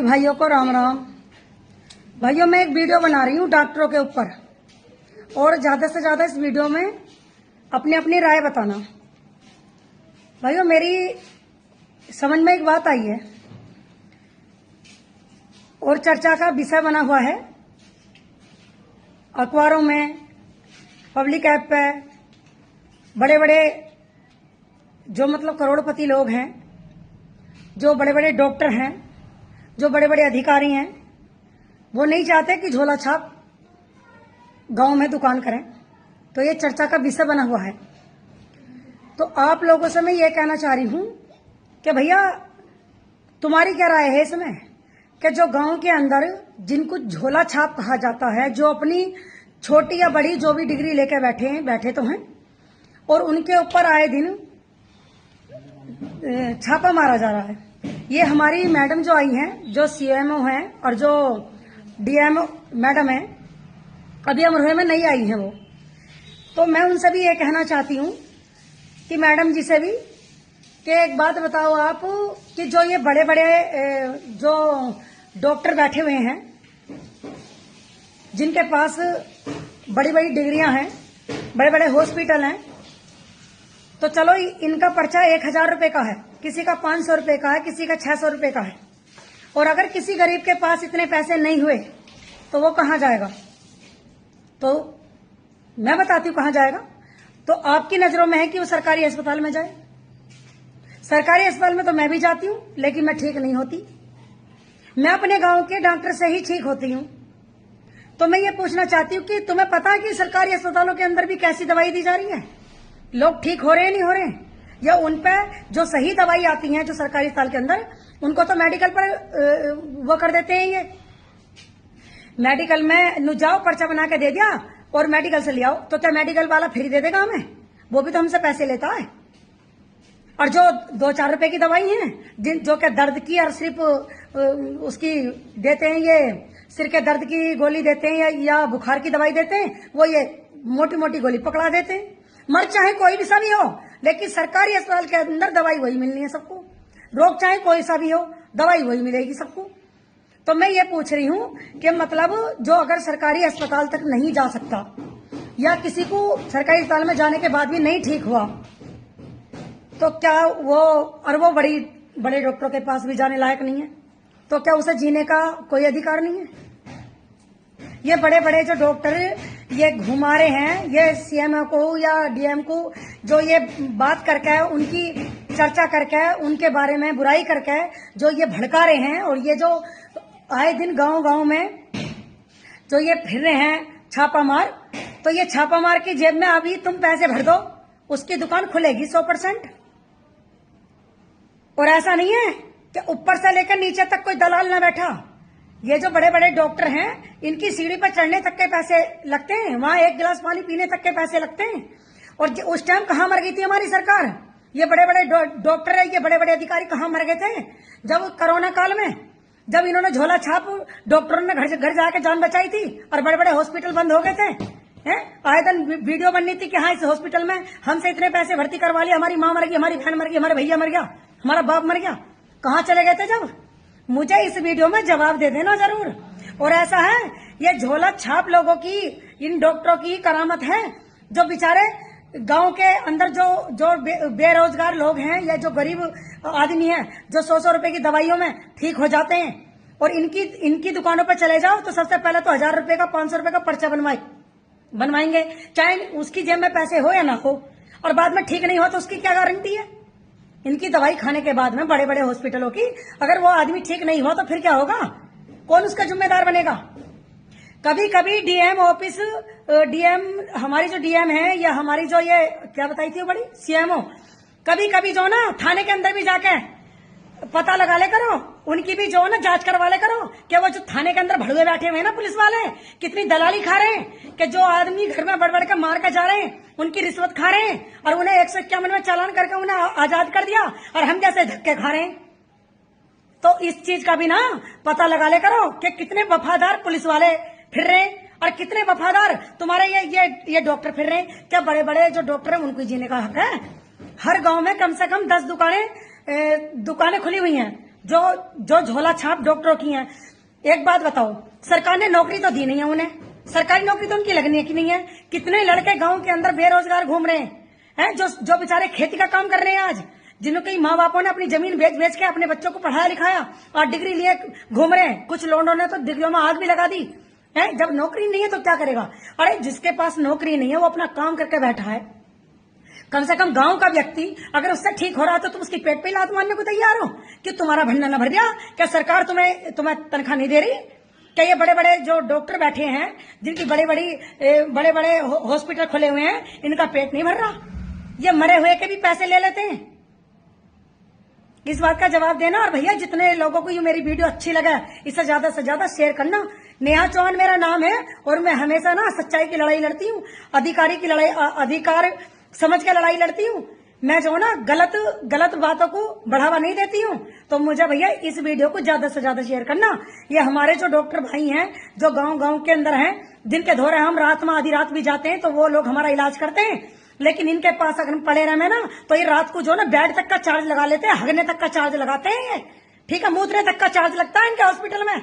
भाइयों को राम राम। भाइयों, मैं एक वीडियो बना रही हूँ डॉक्टरों के ऊपर, और ज्यादा से ज्यादा इस वीडियो में अपनी अपनी राय बताना। भाइयों, मेरी समझ में एक बात आई है और चर्चा का विषय बना हुआ है अखबारों में, पब्लिक ऐप पे। बड़े बड़े जो मतलब करोड़पति लोग हैं, जो बड़े बड़े डॉक्टर हैं, जो बड़े बड़े अधिकारी हैं, वो नहीं चाहते कि झोला छाप गांव में दुकान करें। तो ये चर्चा का विषय बना हुआ है। तो आप लोगों से मैं ये कहना चाह रही हूं कि भैया, तुम्हारी क्या राय है इसमें कि जो गांव के अंदर जिनको झोला छाप कहा जाता है, जो अपनी छोटी या बड़ी जो भी डिग्री लेके बैठे तो हैं, और उनके ऊपर आए दिन छापा मारा जा रहा है। ये हमारी मैडम जो आई हैं, जो सीएमओ हैं और जो डीएमओ मैडम है, अभी अमरोहा में नहीं आई हैं वो। तो मैं उनसे भी ये कहना चाहती हूँ कि मैडम जी से भी कि एक बात बताओ आप कि जो ये बड़े बड़े जो डॉक्टर बैठे हुए हैं, जिनके पास बड़ी बड़ी डिग्रियां हैं, बड़े बड़े हॉस्पिटल हैं, तो चलो इनका पर्चा 1000 रुपए का है, किसी का 500 रुपए का है, किसी का 600 रुपए का है। और अगर किसी गरीब के पास इतने पैसे नहीं हुए तो वो कहां जाएगा? तो मैं बताती हूँ कहां जाएगा। तो आपकी नजरों में है कि वो सरकारी अस्पताल में जाए। सरकारी अस्पताल में तो मैं भी जाती हूँ, लेकिन मैं ठीक नहीं होती। मैं अपने गांव के डॉक्टर से ही ठीक होती हूँ। तो मैं ये पूछना चाहती हूँ कि तुम्हें पता है कि सरकारी अस्पतालों के अंदर भी कैसी दवाई दी जा रही है? लोग ठीक हो रहे हैं, नहीं हो रहे हैं? या उन पे जो सही दवाई आती है जो सरकारी अस्पताल के अंदर, उनको तो मेडिकल पर वो कर देते हैं। ये मेडिकल में नु जाओ, पर्चा बना के दे दिया और मेडिकल से ले आओ, तो क्या मेडिकल वाला फ्री दे देगा हमें? वो भी तो हमसे पैसे लेता है। और जो 2-4 रुपए की दवाई है, जो कि दर्द की और सिर्फ उसकी देते हैं, ये सिर के दर्द की गोली देते हैं या बुखार की दवाई देते हैं, वो ये मोटी मोटी गोली पकड़ा देते हैं। मर चाहे कोई भी सा भी हो, लेकिन सरकारी अस्पताल के अंदर दवाई वही मिलनी है सबको। रोग चाहे कोई सा भी हो, दवाई वही मिलेगी सबको। तो मैं ये पूछ रही हूँ कि मतलब जो अगर सरकारी अस्पताल तक नहीं जा सकता, या किसी को सरकारी अस्पताल में जाने के बाद भी नहीं ठीक हुआ, तो क्या वो बड़े डॉक्टरों के पास भी जाने लायक नहीं है? तो क्या उसे जीने का कोई अधिकार नहीं है? ये बड़े बड़े जो डॉक्टर ये घुमा रहे हैं, ये सीएमओ को या डीएम को जो ये बात करके, उनकी चर्चा करके, उनके बारे में बुराई करके जो ये भड़का रहे हैं, और ये जो आए दिन गांव गांव में जो ये फिर रहे हैं छापा मार, तो ये छापा मार की जेब में अभी तुम पैसे भर दो, उसकी दुकान खुलेगी 100%। और ऐसा नहीं है कि ऊपर से लेकर नीचे तक कोई दलाल ना बैठा। ये जो बड़े बड़े डॉक्टर हैं, इनकी सीढ़ी पर चढ़ने तक के पैसे लगते हैं, वहां एक गिलास पानी पीने तक के पैसे लगते हैं। और उस टाइम कहां मर गई थी हमारी सरकार? ये बड़े बड़े डॉक्टर है, ये बड़े बड़े अधिकारी कहां मर गए थे जब कोरोना काल में, जब इन्होंने झोला छाप डॉक्टरों ने घर जाके जान बचाई थी और बड़े बड़े हॉस्पिटल बंद हो गए थे। आए दिन वीडियो बननी थी कि हाँ, इस हॉस्पिटल में हमसे इतने पैसे भर्ती करवा लिए, हमारी माँ मर गई, हमारी बहन मर गई, हमारे भैया मर गया, हमारा बाप मर गया। कहाँ चले गए थे जब? मुझे इस वीडियो में जवाब दे देना जरूर। और ऐसा है, ये झोला छाप लोगों की, इन डॉक्टरों की करामत है, जो बेचारे गांव के अंदर जो बेरोजगार लोग हैं, या जो गरीब आदमी हैं, जो 100 रुपए की दवाइयों में ठीक हो जाते हैं, और इनकी दुकानों पर चले जाओ तो सबसे पहले तो 1000 रुपए का, 500 रुपए का पर्चा बनवाएंगे, चाहे उसकी जेब में पैसे हो या ना हो। और बाद में ठीक नहीं हो तो उसकी क्या गारंटी है? इनकी दवाई खाने के बाद में बड़े बड़े हॉस्पिटलों की, अगर वो आदमी ठीक नहीं हुआ तो फिर क्या होगा? कौन उसका जिम्मेदार बनेगा? कभी कभी डीएम ऑफिस, हमारी जो डीएम है, या हमारी जो ये क्या बताई थी वो बड़ी सीएमओ, कभी कभी जो ना थाने के अंदर भी जाके पता लगा ले करो, उनकी भी जो ना जांच करवा ले करो कि वो जो थाने के अंदर भड़ुए बैठे हुए हैं ना पुलिस वाले, कितनी दलाली खा रहे हैं, कि जो आदमी घर में बड़बड़ के मार कर जा रहे हैं, उनकी रिश्वत खा रहे हैं, और उन्हें 151 में चालान करके उन्हें आजाद कर दिया, और हम जैसे धक्के खा रहे हैं। तो इस चीज का भी ना पता लगा ले करो कि कितने वफादार पुलिस वाले फिर रहे हैं, और कितने वफादार तुम्हारे ये डॉक्टर फिर रहे हैं। क्या बड़े बड़े जो डॉक्टर हैं उनको जीने का हक है? हर गांव में कम से कम 10 दुकानें खुली हुई हैं, जो जो झोला छाप डॉक्टरों की है। एक बात बताओ, सरकार ने नौकरी तो दी नहीं है उन्हें, सरकारी नौकरी तो उनकी लगनी है कि नहीं है? कितने लड़के गांव के अंदर बेरोजगार घूम रहे हैं, जो जो बेचारे खेती का काम कर रहे हैं आज, जिनके माँ बापों ने अपनी जमीन बेच बेच के अपने बच्चों को पढ़ाया लिखाया और डिग्री लिए घूम रहे हैं। कुछ लोगों ने तो डिग्रियों में आग भी लगा दी है। जब नौकरी नहीं है तो क्या करेगा? अरे जिसके पास नौकरी नहीं है वो अपना काम करके बैठा है। कम से कम गांव का व्यक्ति अगर उससे ठीक हो रहा तो तुम उसकी पेट पे लात मारने को तैयार हो कि तुम्हारा भंडार न भर गया? क्या सरकार तुम्हें तनख्वाह नहीं दे रही? क्या ये बड़े बड़े जो डॉक्टर बैठे हैं, जिनकी बड़े बड़े हॉस्पिटल खुले हुए हैं, इनका पेट नहीं भर रहा? ये मरे हुए के भी पैसे ले लेते हैं। इस बात का जवाब देना। और भैया जितने लोगों को ये मेरी वीडियो अच्छी लगा, इसे ज्यादा से ज्यादा शेयर करना। नेहा चौहान मेरा नाम है और मैं हमेशा ना सच्चाई की लड़ाई लड़ती हूँ, अधिकारी की लड़ाई, अधिकार समझ के लड़ाई लड़ती हूँ। मैं जो ना गलत बातों को बढ़ावा नहीं देती हूँ। तो मुझे भैया इस वीडियो को ज्यादा से ज्यादा शेयर करना। ये हमारे जो डॉक्टर भाई हैं, जो गांव के अंदर हैं, जिनके दौरे हम रात में आधी रात भी जाते हैं तो वो लोग हमारा इलाज करते हैं। लेकिन इनके पास अगर पड़े रहे ना तो ये रात को जो ना बेड तक का चार्ज लगा लेते हैं, हगने तक का चार्ज लगाते हैं ये, ठीक है, मूत्रने तक का चार्ज लगता है इनके हॉस्पिटल में।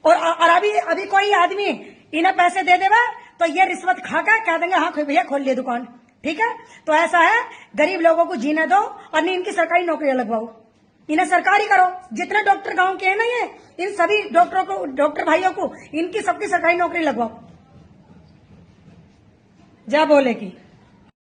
और अभी कोई आदमी इन्हें पैसे दे देगा तो ये रिश्वत खाकर कह देंगे हाँ भैया खोल लिए दुकान, ठीक है। तो ऐसा है, गरीब लोगों को जीने दो और नहीं इनकी सरकारी नौकरियां लगवाओ, इन्हें सरकारी करो। जितने डॉक्टर गांव के हैं ना, ये इन सभी डॉक्टर भाइयों को इनकी सबकी सरकारी नौकरी लगवाओ। जा बोले की